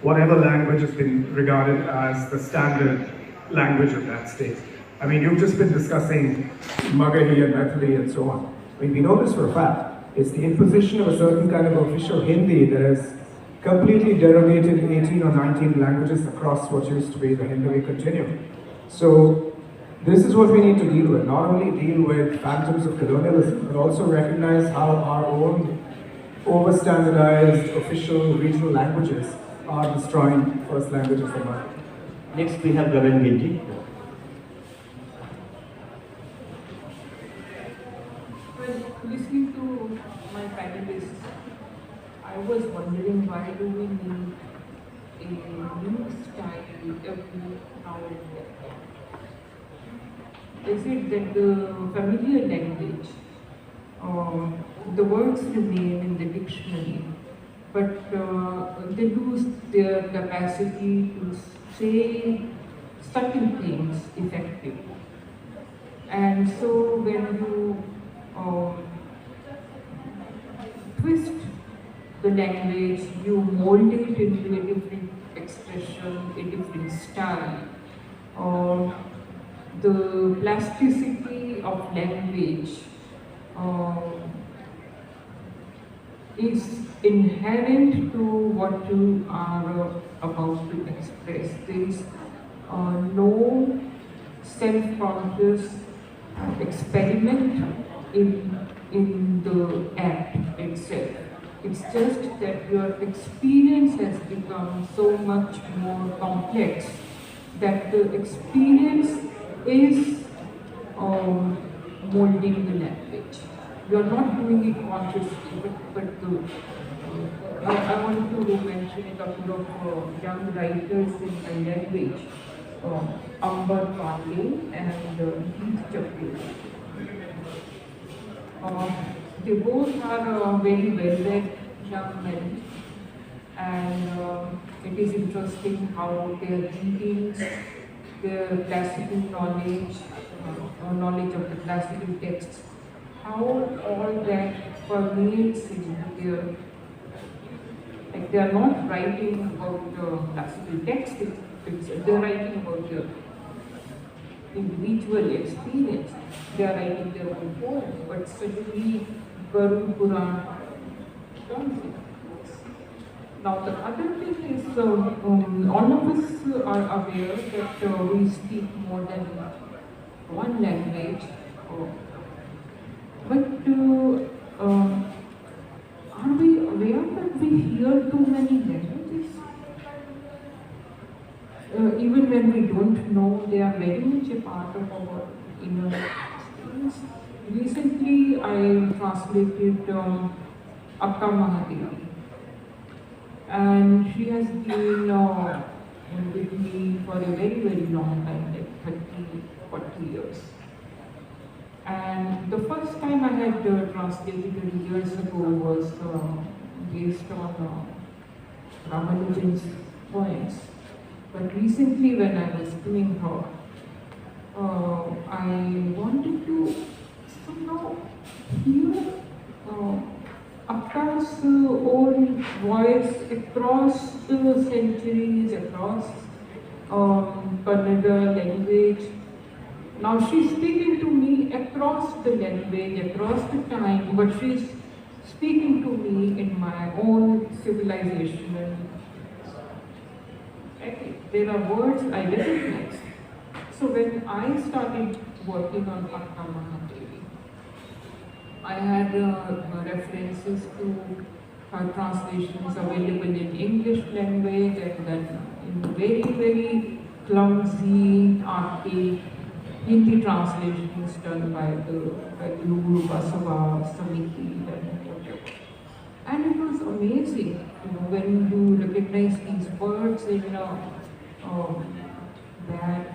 whatever language has been regarded as the standard language of that state. I mean, you've just been discussing Magahi and Maithili and so on. I mean, we know this for a fact. It's the imposition of a certain kind of official Hindi that has completely derogated 18 or 19 languages across what used to be the Hindu continuum. So this is what we need to deal with, not only deal with phantoms of colonialism, but also recognize how our own over-standardized official regional languages are destroying first languages of the world. Next we have Gagan Ginty. Well, listening to my panelists, I was wondering why do we need a new style every now and then? Is it that the familiar language, the words remain in the dictionary, but they lose their capacity to say certain things effectively? And so when you twist the language, you mold it into a different expression, a different style. The plasticity of language is inherent to what you are about to express. There is no self-conscious experiment in the act itself. It's just that your experience has become so much more complex that the experience is molding the language. You are not doing it consciously, but I want to mention a couple of young writers in my language, Amber Pandey and Geet Chapur. They both are very well-read young men, and it is interesting how their readings, their classical knowledge, knowledge of the classical texts, how all that permeates into their, like they are not writing about classical text, they are writing about their individual experience. They are writing their own poems, but suddenly Garud Puran comes in. Now the other thing is, all of us are aware that we speak more than one language, but are we aware that we hear too many languages? Even when we don't know, they are very much a part of our inner experience. Recently, I translated Akka Mahadevi, and she has been with me for a very, very long time, like 30, 40 years. And the first time I had translated it years ago was based on Ramanujan's poems. But recently when I was doing her, I wanted to somehow hear Akka's own voice across the centuries, across Kannada language. Now she's speaking to me across the language, across the time, but she's speaking to me in my own civilizational. There are words I recognize. So when I started working on Akka Mahadevi, I had references to her translations available in English language and then in very, very clumsy, archaic Hindi translations done by the Guru Basava Samiti and it was amazing, when you recognize these words in that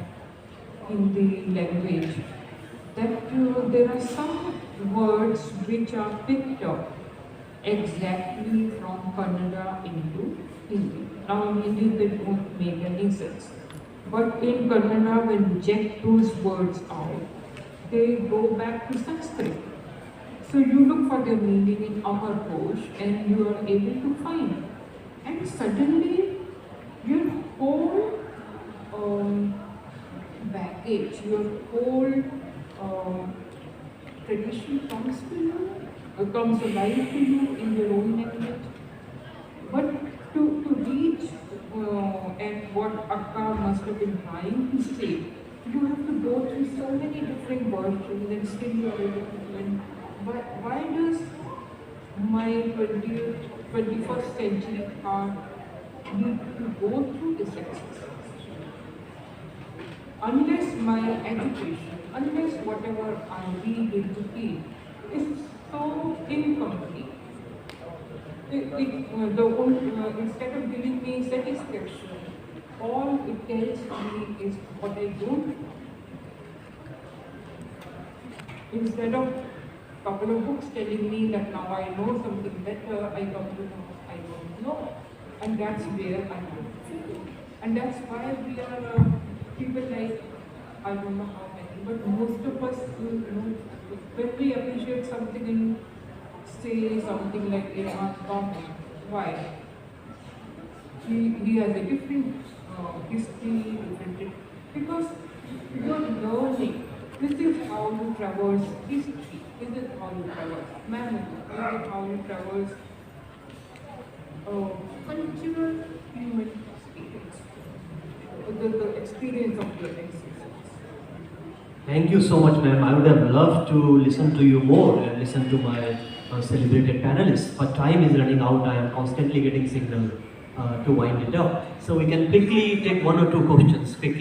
Hindi language, that there are some words which are picked up exactly from Kannada into Hindi. Now in Hindi they don't make any sense. But in Kannada, when you check those words out, they go back to Sanskrit. So you look for their meaning in Amar Ghosh and you are able to find. And suddenly age, your whole tradition comes to you, comes alive to you in your own language. But to reach and what Akka must have been trying to say, you have to go through so many different versions and still you are able to learn. Why does my 21st century art need to go through this exercise? Unless my education, unless whatever I read into it is so incomplete, instead of giving me satisfaction, all it tells me is what I don't know. Instead of a couple of books telling me that now I know something better, I come to know I don't know. And that's where I am. And that's why we are people like, I don't know how many, but most of us, when we appreciate something and say something like Irfan Khan, why? He has a different history, because you are learning. This is how you traverse history. This is how you traverse memory. This is how you traverse cultural human experience. The experience of your existence. Thank you so much, ma'am. I would have loved to listen to you more and listen to my celebrated panelists, but time is running out. I am constantly getting signal to wind it up. So we can quickly take one or two questions quickly.